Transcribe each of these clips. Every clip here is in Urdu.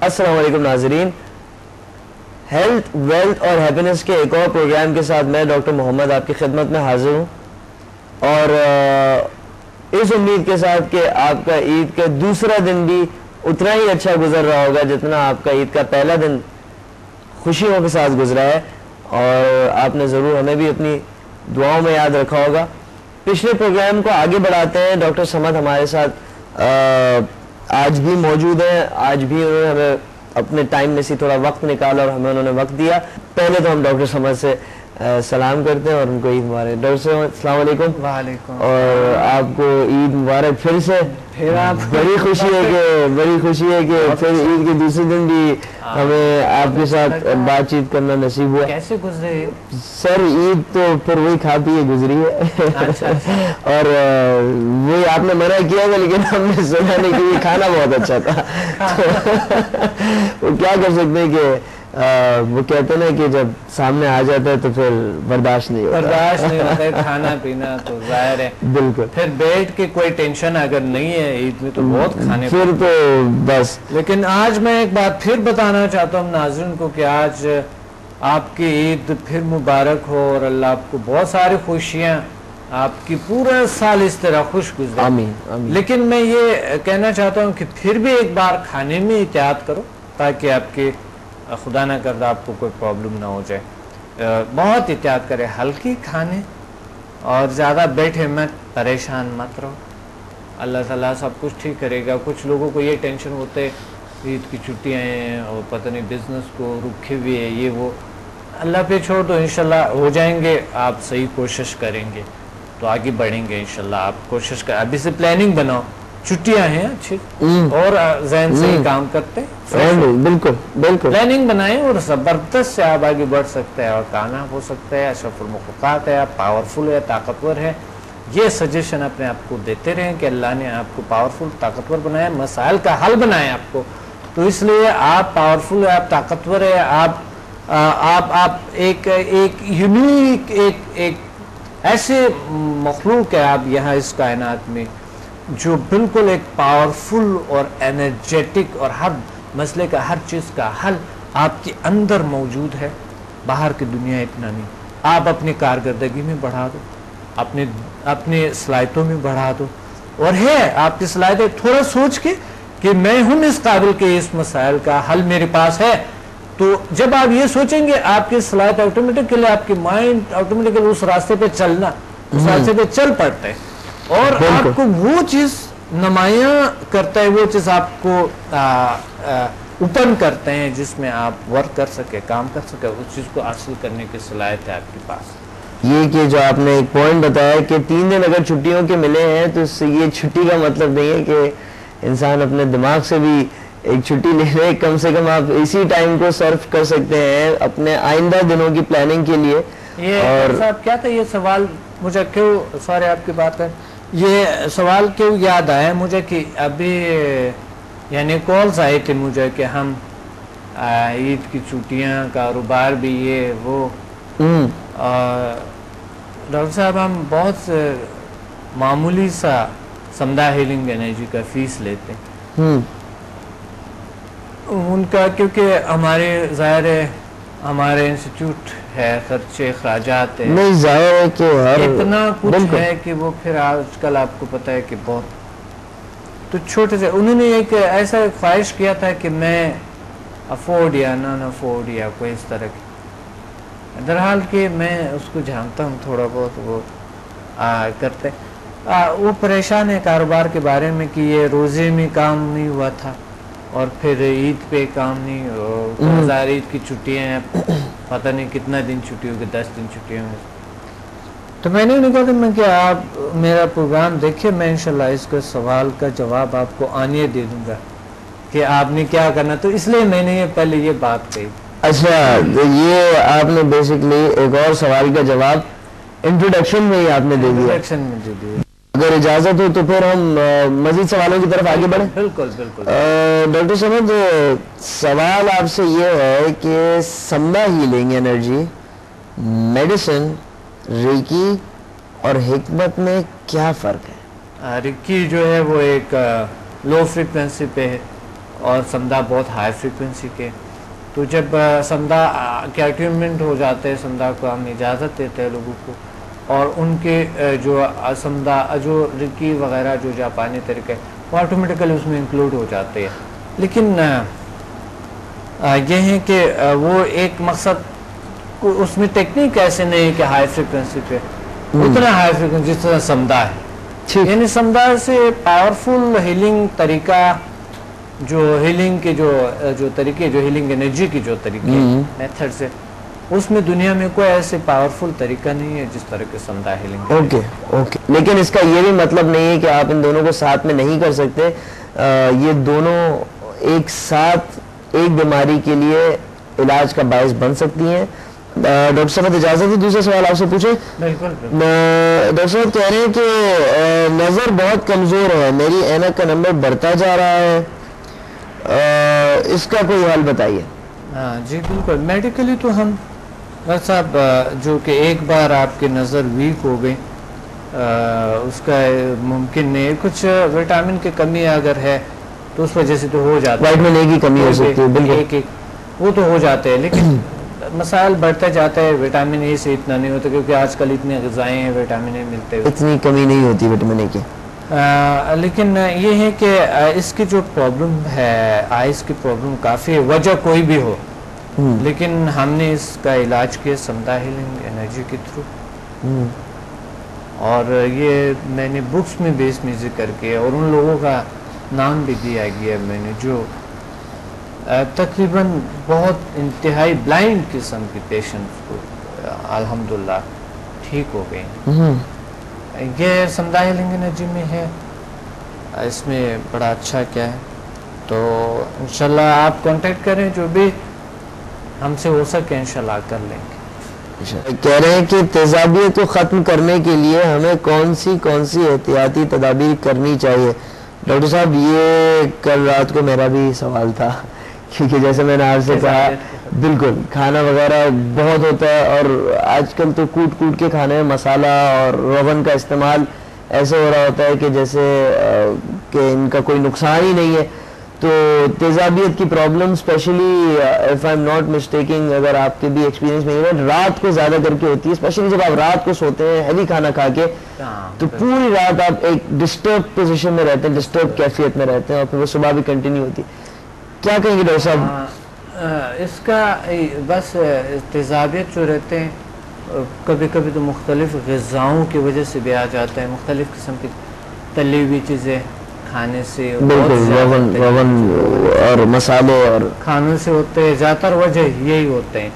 السلام علیکم ناظرین، ہیلتھ ویلتھ اور ہیپینس کے ایک اور پروگرام کے ساتھ میں ڈاکٹر محمد آپ کی خدمت میں حاضر ہوں، اور اس امید کے ساتھ کہ آپ کا عید کا دوسرا دن بھی اتنا ہی اچھا گزر رہا ہوگا جتنا آپ کا عید کا پہلا دن خوشیوں کے ساتھ گزرا ہے، اور آپ نے ضرور ہمیں بھی اپنی دعاؤں میں یاد رکھا ہوگا۔ پچھلے پروگرام کو آگے بڑھاتے ہیں، ڈاکٹر سمد ہمارے ساتھ آج بھی موجود ہیں، آج بھی انہوں نے ہمیں اپنے ٹائم میں سے تھوڑا وقت نکالا اور ہمیں انہوں نے وقت دیا۔ پہلے تو ہم ڈاکٹر سمد سے سلام کرتے ہیں اور ان کو عید مبارک۔ ڈاکٹر صاحب السلام علیکم۔ وعلیکم۔ اور آپ کو عید مبارک پھر سے۔ بڑی خوشی ہے کہ پھر عید کے دوسرے دن بھی ہمیں آپ کے ساتھ بات چیت کرنا نصیب ہوا۔ کیسے گزرے سر؟ عید تو پھر وہی کھا پیے گزری ہے، اور وہی آپ نے منع کیا تھا لیکن ہم نے سنا نہیں کہ یہ کھانا بہت اچھا تھا۔ وہ کیا کر سکتے ہیں کہ وہ کہتے ہیں کہ جب سامنے آ جاتا ہے تو پھر برداشت نہیں ہوتا ہے کھانا پینا، تو ظاہر ہے بالکل پھر بیٹھ کے کوئی ٹینشن اگر نہیں ہے عید میں تو بہت کھانے پھر تو بس۔ لیکن آج میں ایک بات پھر بتانا چاہتا ہوں ناظرین کو کہ آج آپ کی عید پھر مبارک ہو اور اللہ آپ کو بہت ساری خوشیاں، آپ کی پورا سال اس طرح خوش گزرے۔ آمین آمین۔ لیکن میں یہ کہنا چاہتا ہوں کہ پھر بھی ایک بار کھانے میں احتیاط کرو تاکہ آپ کے خدا نہ کردہ آپ کو کوئی پرابلم نہ ہو جائے۔ بہت احتیاط کرے، ہلکی کھانے اور زیادہ بیٹھے مت، پریشان مت رہو، اللہ تعالیٰ سب کچھ ٹھیک کرے گا۔ کچھ لوگوں کو یہ ٹینشن ہوتے عید کی چھٹیاں ہیں اور پتہ نہیں بزنس کو رکھے ہوئے ہے، یہ وہ، اللہ پہ چھوڑ دو، انشاءاللہ ہو جائیں گے۔ آپ صحیح کوشش کریں گے تو آگے بڑھیں گے انشاءاللہ۔ آپ کوشش کریں، ابھی سے پلاننگ بناؤ، چھٹیاں ہیں اچھی، اور ذہن سے ہی کام کرتے بالکل بالکل پلاننگ بنائیں اور زبردست سے آپ آگے بڑھ سکتے ہیں اور کامیاب ہو سکتے ہیں، اشرف المخلوقات ہے، آپ پاورفل ہے، طاقتور ہے۔ یہ سجیشن اپنے آپ کو دیتے رہیں کہ اللہ نے آپ کو پاورفل طاقتور بنایا، مسائل کا حل بنایا آپ کو، تو اس لیے آپ پاورفل ہے، آپ طاقتور ہے، آپ ایک یونیک ایک ایسے مخلوق ہے آپ یہاں اس کائنات میں جو بالکل ایک پاورفل اور انرجیٹک، اور ہر مسئلے کا، ہر چیز کا حل آپ کے اندر موجود ہے، باہر کی دنیا اتنا نہیں۔ آپ اپنی کارکردگی میں بڑھا دو، اپنے صلاحیتوں میں بڑھا دو، اور ہے آپ کی صلاحیت تھوڑا سوچ کے کہ میں ہوں اس قابل کہ اس مسائل کا حل میرے پاس ہے، تو جب آپ یہ سوچیں گے آپ کی صلاحیت آٹومیٹکلی، آپ کی مائنڈ آٹومیٹکلی اس راستے پہ چلنا، اس راستے پہ چل پڑتا ہے، اور آپ کو وہ چیز نمایاں کرتا ہے، وہ چیز آپ کو اوپن کرتے ہیں جس میں آپ ورک کر سکے، کام کر سکے، اس چیز کو حاصل کرنے کی صلاحیت ہے آپ کے پاس۔ یہ کہ جو آپ نے ایک پوائنٹ بتایا کہ 3 دن اگر چھٹیوں کے ملے ہیں تو اس سے یہ چھٹی کا مطلب نہیں ہے کہ انسان اپنے دماغ سے بھی ایک چھٹی لے لے، کم سے کم آپ اسی ٹائم کو صرف کر سکتے ہیں اپنے آئندہ دنوں کی پلاننگ کے لیے۔ اور صاحب کیا تھا یہ سوال مجھے کیوں، سوری آپ کی بات ہے، یہ سوال کیوں یاد آیا مجھے کہ ابھی یعنی کالز آئے تھے مجھے کہ ہم عید کی چھٹیاں، کاروبار بھی یہ وہ، ڈاکٹر صاحب ہم بہت معمولی سا سمدہ ہیلنگ انرجی کا فیس لیتے ہیں ان کا، کیونکہ ہمارے ظاہر ہے ہمارے انسٹیٹیوٹ ہے، خرچے اخراجات ہے، نہیں ظاہر ہے کہ اتنا کچھ ہے کہ وہ پھر آج کل آپ کو پتہ ہے کہ بہت تو چھوٹے سے انہوں نے ایک ایسا خواہش کیا تھا کہ میں افورڈ یا نان افورڈ یا کوئی اس طرح کی، درحال کہ میں اس کو جانتا ہوں تھوڑا بہت، وہ کرتے وہ پریشان ہے کاروبار کے بارے میں کہ یہ روزے میں کام نہیں ہوا تھا اور پھر عید پہ کام نہیں، اور ہزار عید کی چھٹیاں ہیں، پتہ نہیں کتنا دن چھٹی ہوگی، 10 دن چھٹی ہوں گی، تو میں نے انہیں کہا میں کہ آپ میرا پروگرام دیکھیں، میں انشاءاللہ اس کے سوال کا جواب آپ کو آنیے دے دوں گا کہ آپ نے کیا کرنا، تو اس لیے میں نے یہ پہلے یہ بات کہی۔ اچھا، یہ آپ نے بیسکلی ایک اور سوال کا جواب انٹروڈکشن میں ہی آپ نے دے دیا، انٹروڈکشن میں دے دیا۔ اگر اجازت ہو تو پھر ہم مزید سوالوں کی طرف آگے بڑھیں۔ بالکل بالکل۔ ڈاکٹر صاحب سوال آپ سے یہ ہے کہ سمبا ہیلنگ انرجی، میڈیسن، ریکی اور حکمت میں کیا فرق ہے؟ ریکی جو ہے وہ ایک لو فریکوینسی پہ ہے اور سمدہ بہت ہائی فریکوینسی کے. تو جب سمدہ کے اٹیونمنٹ ہو جاتے ہیں, سمدہ کو ہم اجازت دیتے ہیں لوگوں کو, اور ان کے جو سمدہ جو رکی وغیرہ جو جاپانی طریقے وہ آٹومیٹیکلی اس میں انکلوڈ ہو جاتے ہیں. لیکن یہ ہے کہ وہ ایک مقصد اس میں ٹیکنیک ایسے نہیں ہے کہ ہائی فریکوینسی پہ اتنا ہائی فریکوینسی جس طرح سمدہ ہے, یعنی سمدہ سے پاورفل ہیلنگ طریقہ, جو ہیلنگ کے جو طریقے, جو ہیلنگ انرجی کی جو طریقے میتھڈ سے, اس میں دنیا میں کوئی ایسے پاورفل طریقہ نہیں ہے جس طرح کے سمدہ ہیلنگ. اوکے لیکن اس کا یہ بھی مطلب نہیں ہے کہ آپ ان دونوں کو ساتھ میں نہیں کر سکتے. یہ دونوں ایک ساتھ ایک بیماری کے لیے علاج کا باعث بن سکتی ہیں. ڈاکٹر صاحب اجازت ہے دوسرا سوال آپ سے پوچھیں؟ بالکل. ڈاکٹر صاحب کہہ رہے ہیں کہ نظر بہت کمزور ہے, میری اینک کا نمبر بڑھتا جا رہا ہے, اس کا کوئی حل بتائیے. جی بالکل. میڈیکلی تو ہم ڈاکٹر صاحب جو کہ ایک بار آپ کی نظر ویک ہو گئی, اس کا ممکن نہیں, کچھ وٹامن کی کمی اگر ہے تو اس وجہ سے تو ہو جاتا ہے, وٹامن اے کی کمی ہو سکتی ہے, بالکل وہ تو ہو جاتے ہیں. لیکن مسائل بڑھتے جاتے ہیں, وٹامن اے سے اتنا نہیں ہوتا کیونکہ آج کل اتنے غذائیں ہیں وٹامن اے ملتے ہیں, اتنی کمی نہیں ہوتی وٹامن اے کی. لیکن یہ ہے کہ اس کی جو پرابلم ہے, آئس کی پرابلم کافی ہے, وجہ کوئی بھی ہو, لیکن ہم نے اس کا علاج کیا سمدہ ہیلنگ انرجی کے تھرو, اور یہ میں نے بکس میں بھی اس میں ذکر کیا, اور ان لوگوں کا نام بھی دیا گیا میں نے جو تقریباً بہت انتہائی بلائنڈ قسم کی پیشنٹ کو الحمدللہ ٹھیک ہو گئے. یہ سمدہ ہیلنگ انرجی میں ہے, اس میں بڑا اچھا کیا ہے. تو انشاءاللہ آپ کانٹیکٹ کریں, جو بھی ہم سے ہو سکے انشاءاللہ کر لیں گے. کہہ رہے ہیں کہ تیزابیت کو ختم کرنے کے لیے ہمیں کون سی احتیاطی تدابیر کرنی چاہیے. ڈاکٹر صاحب یہ کل رات کو میرا بھی سوال تھا, کیونکہ جیسے میں نے آپ سے کہا بالکل کھانا وغیرہ بہت ہوتا ہے, اور آج کل تو کوٹ کے کھانے میں مسالہ اور روغن کا استعمال ایسے ہو رہا ہوتا ہے کہ جیسے کہ ان کا کوئی نقصان ہی نہیں ہے. تو تیزابیت کی problem specially if I am not mistaking, اگر آپ کے بھی ایکسپیرینس میں ہے, رات کو زیادہ کر کے ہوتی ہے, اسپیشلی جب آپ رات کو سوتے ہیں ہیوی کھانا کھا کے, تو پوری رات آپ ایک ڈسٹرب پوزیشن میں رہتے ہیں, ڈسٹرب کیفیت میں رہتے ہیں, اور پھر وہ صبح بھی کنٹینیو ہوتی ہے. کیا کہیں گے ڈاکٹر صاحب؟ اس کا بس تیزابیت جو رہتے ہیں کبھی کبھی تو مختلف غذاؤں کی وجہ سے بھی آ جاتا ہے, مختلف قسم کی تلی ہوئی چیزیں کھانے سے, روغن اور مسالے اور کھانوں سے ہوتے ہیں, زیادہ تر وجہ یہی ہوتے ہیں.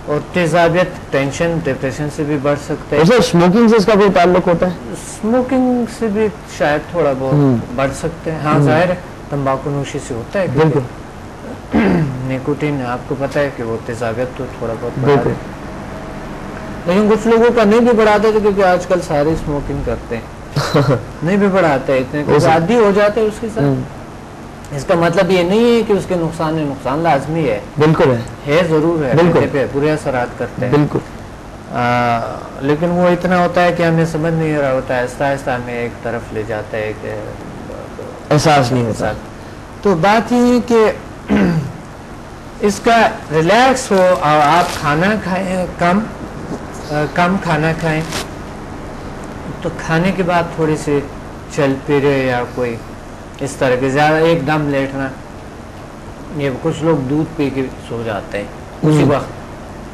اور تیزابیت ٹینشن ڈپریشن سے بھی بڑھ سکتے ہیں. اسموکنگ سے اس کا کوئی تعلق ہوتا ہے؟ اسموکنگ سے بھی شاید تھوڑا بہت بڑھ سکتے ہیں. ہاں ظاہر ہے تمباکو نوشی سے ہوتا ہے, بالکل نیکوٹین آپ کو پتہ ہے کہ وہ تیزابیت تو تھوڑا بہت بڑھا دیتا ہے, لیکن کچھ لوگوں کا نہیں بھی بڑھاتے تھے کیونکہ آج کل سارے اسموکنگ کرتے ہیں, نہیں بھی بڑھاتے اتنے, عادی ہو جاتے ہیں اس کے ساتھ. اس کا مطلب یہ نہیں ہے کہ اس کے نقصان لازمی ہے, بالکل ہے ضرور ہے, پہ برے اثرات کرتے ہیں, بالکل, لیکن وہ اتنا ہوتا ہے کہ ہمیں سمجھ نہیں رہا ہوتا ہے, آہستہ آہستہ ہمیں ایک طرف لے جاتا ہے کہ احساس نہیں ہوتا. تو بات یہ ہے کہ اس کا ریلیکس ہو, اور آپ کھانا کھائیں, کم کھانا کھائیں, تو کھانے کے بعد تھوڑی سی چل پھرے یا کوئی اس طرح کے, زیادہ ایک دم لیٹنا. یہ کچھ لوگ دودھ پی کے سو جاتے ہیں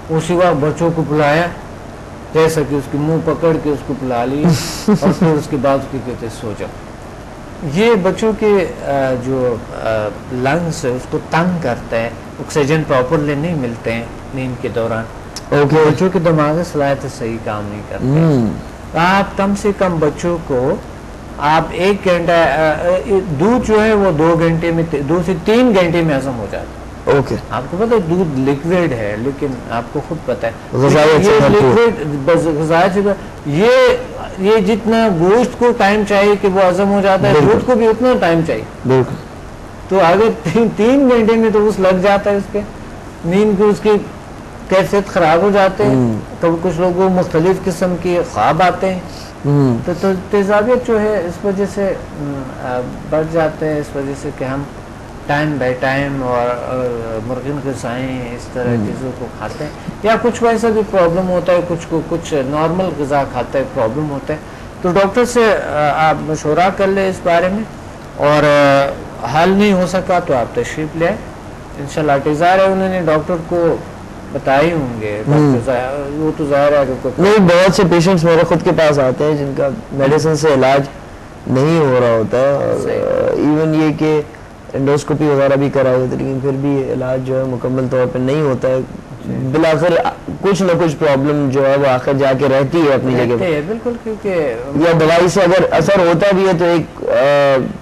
اسی وقت بچوں کو پلایا, جیسا کہ اس کی منہ پکڑ کے اس کو پلا لی, اور پھر اس کے بعد اس کی کہتے سو جاؤ. یہ بچوں کے جو لنگس ہے اس کو تنگ کرتا ہے, آکسیجن پراپرلی نہیں ملتے ہیں نیند کے دوران, بچوں کے دماغی صلاحیت صحیح کام نہیں کرتے. آپ کم سے کم بچوں کو آپ 1 گھنٹہ, دودھ جو ہے وہ 2 گھنٹے میں 2 سے 3 گھنٹے میں ہضم ہو جاتا ہے. آپ کو پتا ہے دودھ لیکویڈ ہے, لیکن آپ کو خود پتا ہے یہ جتنا گوشت کو ٹائم چاہیے کہ وہ ہضم ہو جاتا ہے, دودھ کو بھی اتنا ٹائم چاہیے. تو اگر 3 گھنٹے میں تو اس لگ جاتا ہے, اس کے نیند کو اس کی کیفیت خراب ہو جاتے ہیں. تو کچھ لوگوں کو مختلف قسم کے خواب آتے ہیں. تو تیزابیت جو ہے اس وجہ سے بڑھ جاتے ہیں, اس وجہ سے کہ ہم ٹائم بائی ٹائم اور مرغن غذائیں اس طرح چیزوں کو کھاتے ہیں، یا کچھ ویسا بھی پرابلم ہوتا ہے، کچھ کو کچھ نارمل غذا کھاتے ہیں پرابلم ہوتا ہے، تو ڈاکٹر سے آپ مشورہ کر لیں اس بارے میں، اور حل نہیں ہو سکا تو آپ تشریف لے آئیں انشاءاللہ۔ ظاہر ہے انہوں نے ڈاکٹر کو بتائے ہوں گے، وہ تو ظاہر ہے کہ نہیں، بہت سے پیشنٹس میرے خود کے پاس آتے ہیں جن کا میڈیسن سے علاج نہیں ہو رہا ہوتا ہے، اور ایون یہ کہ انڈوسکوپی وغیرہ بھی کرائی ہوتی ہے لیکن پھر بھی علاج جو ہے مکمل طور پہ نہیں ہوتا ہے، بالآخر کچھ نہ کچھ پرابلم جو ہے وہ آخر جا کے رہتی ہے اپنی جگہ پہ، بالکل، کیونکہ یا دوائی سے اگر اثر ہوتا بھی ہے تو ایک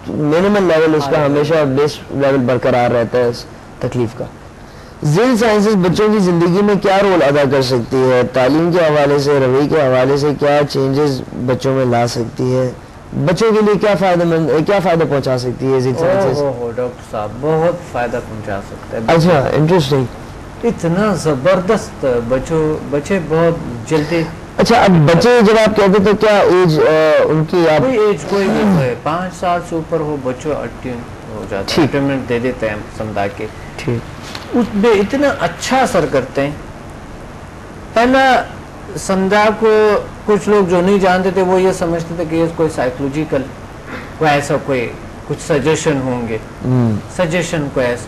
منیمل لیول اس کا ہمیشہ بیس لیول برقرار رہتا ہے اس تکلیف کا۔ ذیل سائنسز بچوں کی زندگی میں کیا رول ادا کر سکتی ہے؟ تعلیم کے حوالے سے، رویے کے حوالے سے کیا چینجز بچوں میں لا سکتی ہے؟ بچوں کے لیے کیا فائدہ پہنچا سکتی ہے ذیل سائنسز؟ ڈاکٹر صاحب بہت فائدہ پہنچا سکتا ہے۔ اچھا، انٹرسٹنگ، اتنا زبردست بچے بہت جلدی۔ اچھا، اب بچے جب آپ کہتے تو کیا ایج ان کی آپ کوئی ایج کوئی نہیں ہے، 5 سال سے اوپر ہو بچوں اٹیون ہو جاتے ہیں، ٹریٹمنٹ دے دیتے ہیں سمجھا کے، اس پہ اتنا اچھا اثر کرتے ہیں۔ پہلا سمجھا کو کچھ لوگ جو نہیں جانتے تھے وہ یہ سمجھتے تھے کہ یہ کوئی سائیکولوجیکل کوئی ایسا کوئی کچھ سجیشن ہوں گے، سجیشن کو ایسا،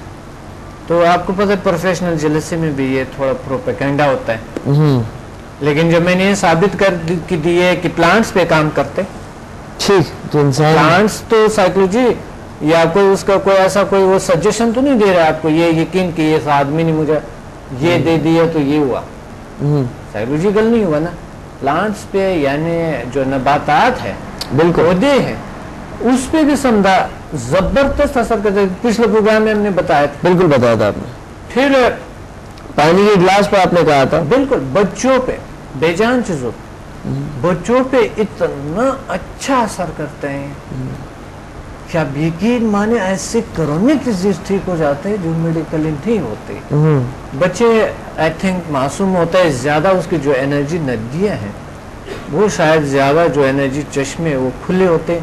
تو آپ کو پتہ پروفیشنل جلسے میں بھی یہ تھوڑا پروپیگنڈا ہوتا ہے، لیکن جب میں نے یہ ثابت کر دی ہے کہ پلانٹس پہ کام کرتے، پلانٹس تو سائیکولوجی یا کوئی اس کا کوئی ایسا کوئی وہ سجیشن تو نہیں دے رہا آپ کو یہ یقین کہ یہ آدمی نے مجھے یہ دے دیا تو یہ ہوا، سائیکولوجیکل نہیں ہوا نا، پلانٹس پہ یعنی جو نباتات ہے، پودے ہیں، اس پہ بھی سمجھا زبردست اثر کرتے ہیں۔ پچھلے پروگرام میں ہم نے بتایا تھا، بالکل بتایا تھا آپ نے، پھر پانی کے گلاس پہ آپ نے کہا تھا، بالکل بچوں پہ بے جان چیزوں بچوں پہ اتنا اچھا اثر کرتے ہیں کہ آپ یقین مانے ایسے کرونک ڈیزیز ٹھیک ہو جاتے ہیں جو میڈیکلی نہیں ہوتے۔ بچے آئی تھنک معصوم ہوتا ہے زیادہ، اس کی جو انرجی ندیاں ہیں وہ شاید زیادہ جو انرجی چشمے وہ کھلے ہوتے ہیں،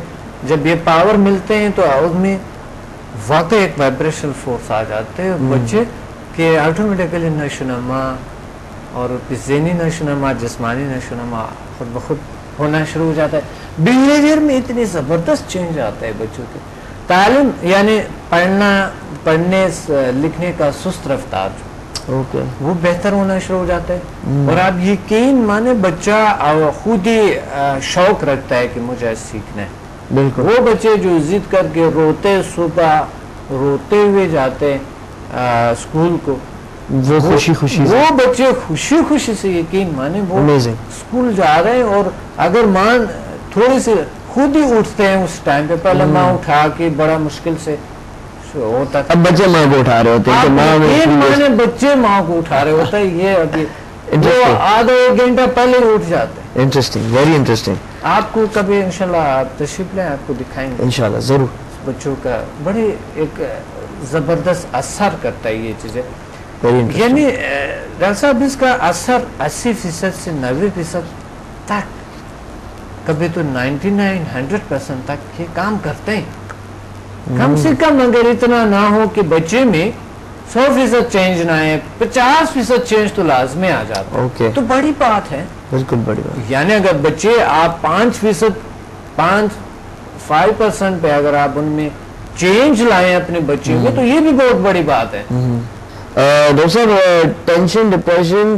جب یہ پاور ملتے ہیں تو اس میں واقعی ایک وائبریشن فورس آ جاتے ہیں بچے کہ آٹومیٹیکلی نشو نما اور ذہنی نشو نما، جسمانی نشو نما خود بخود ہونا شروع ہو جاتا ہے۔ بیہیویئر میں اتنی زبردست چینج آتا ہے بچوں کے، تعلیم یعنی پڑھنے لکھنے کا سست رفتار وہ بہتر ہونا شروع ہو جاتا ہے، اور آپ یقین مانے بچہ خود ہی شوق رکھتا ہے کہ مجھے سیکھنا ہے۔ بالکل، وہ بچے جو ضد کر کے روتے، صبح روتے ہوئے جاتے اسکول کو، وہ خوشی وہ بچے خوشی خوشی سے یقین مانے وہ اسکول جا رہے ہیں، اور اگر مان تھوڑی سی خود ہی اٹھتے ہیں اس ٹائم پہ، پہلے ماں اٹھا کے بڑا مشکل سے ہوتا تھا، اب بچے ماں کو اٹھا رہے ہوتے ہیں، بچے ماں کو اٹھا رہے ہوتا ہے، یہ ابھی آدھا ایک گھنٹہ پہلے ہی اٹھ جاتے ہیں۔ انٹرسٹنگ، ویری انٹرسٹنگ، آپ کو کبھی انشاءاللہ آپ تشریف لیں، آپ کو دکھائیں گے انشاءاللہ ضرور۔ بچوں کا بڑی ایک زبردست اثر کرتا ہے یہ چیزیں، یعنی ڈاکٹر صاحب اس کا اثر 80% سے 90% تک، کبھی تو 99-100% تک یہ کام کرتے ہیں۔ کم سے کم اگر اتنا نہ ہو کہ بچے میں 100% چینج نہ آئے، 50% چینج تو لازمی آ جاتا ہے، تو بڑی بات ہے، بالکل بڑی بات۔ یعنی اگر بچے آپ 5% پہ اگر آپ ان میں چینج لائیں اپنے بچے میں، تو یہ بھی بہت بڑی بات ہے۔ ڈاکٹر صاحب، ٹینشن، ڈپریشن،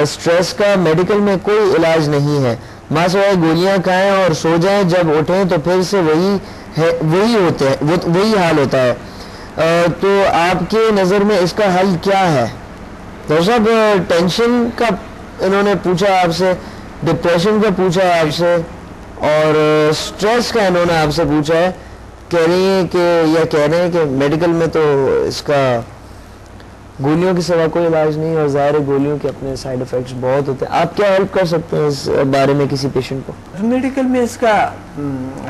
سٹریس کا میڈیکل میں کوئی علاج نہیں ہے، ماں سوائے گولیاں کھائیں اور سو جائیں، جب اٹھیں تو پھر سے وہی حال ہوتا ہے، تو آپ کے نظر میں اس کا حل کیا ہے؟ ڈاکٹر صاحب، ٹینشن کا انہوں نے پوچھا آپ سے، ڈپریشن کا پوچھا آپ سے، اور سٹریس کا انہوں نے آپ سے پوچھا ہے، کہہ رہے ہیں کہ میڈیکل میں تو اس کا گولیوں کے سوا کوئی علاج نہیں، اور ظاہر ہے گولیوں کے اپنے سائیڈ افیکٹس بہت ہوتے ہیں، آپ کیا ہیلپ کر سکتے ہیں اس بارے میں کسی پیشنٹ کو؟ میڈیکل میں اس کا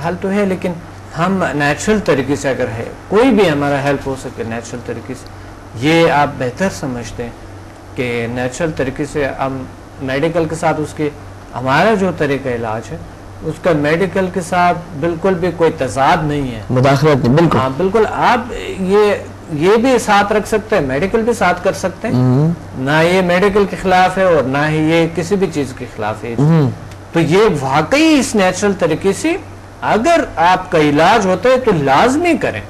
حل تو ہے، لیکن ہم نیچرل طریقے سے اگر ہے کوئی بھی ہمارا ہیلپ ہو سکے نیچرل طریقے سے، یہ آپ بہتر سمجھتے ہیں کہ نیچرل طریقے سے ہم میڈیکل کے ساتھ اس کے ہمارا جو طریقہ علاج ہے اس کا میڈیکل کے ساتھ بالکل بھی کوئی تضاد نہیں ہے، مداخلت نہیں، بالکل ہاں بالکل۔ آپ یہ یہ بھی ساتھ رکھ سکتے ہیں، میڈیکل بھی ساتھ کر سکتے ہیں، نہ یہ میڈیکل کے خلاف ہے اور نہ ہی یہ کسی بھی چیز کے خلاف ہے. تو یہ واقعی اس نیچرل طریقے سے اگر آپ کا علاج ہوتا ہے تو لازمی کریں.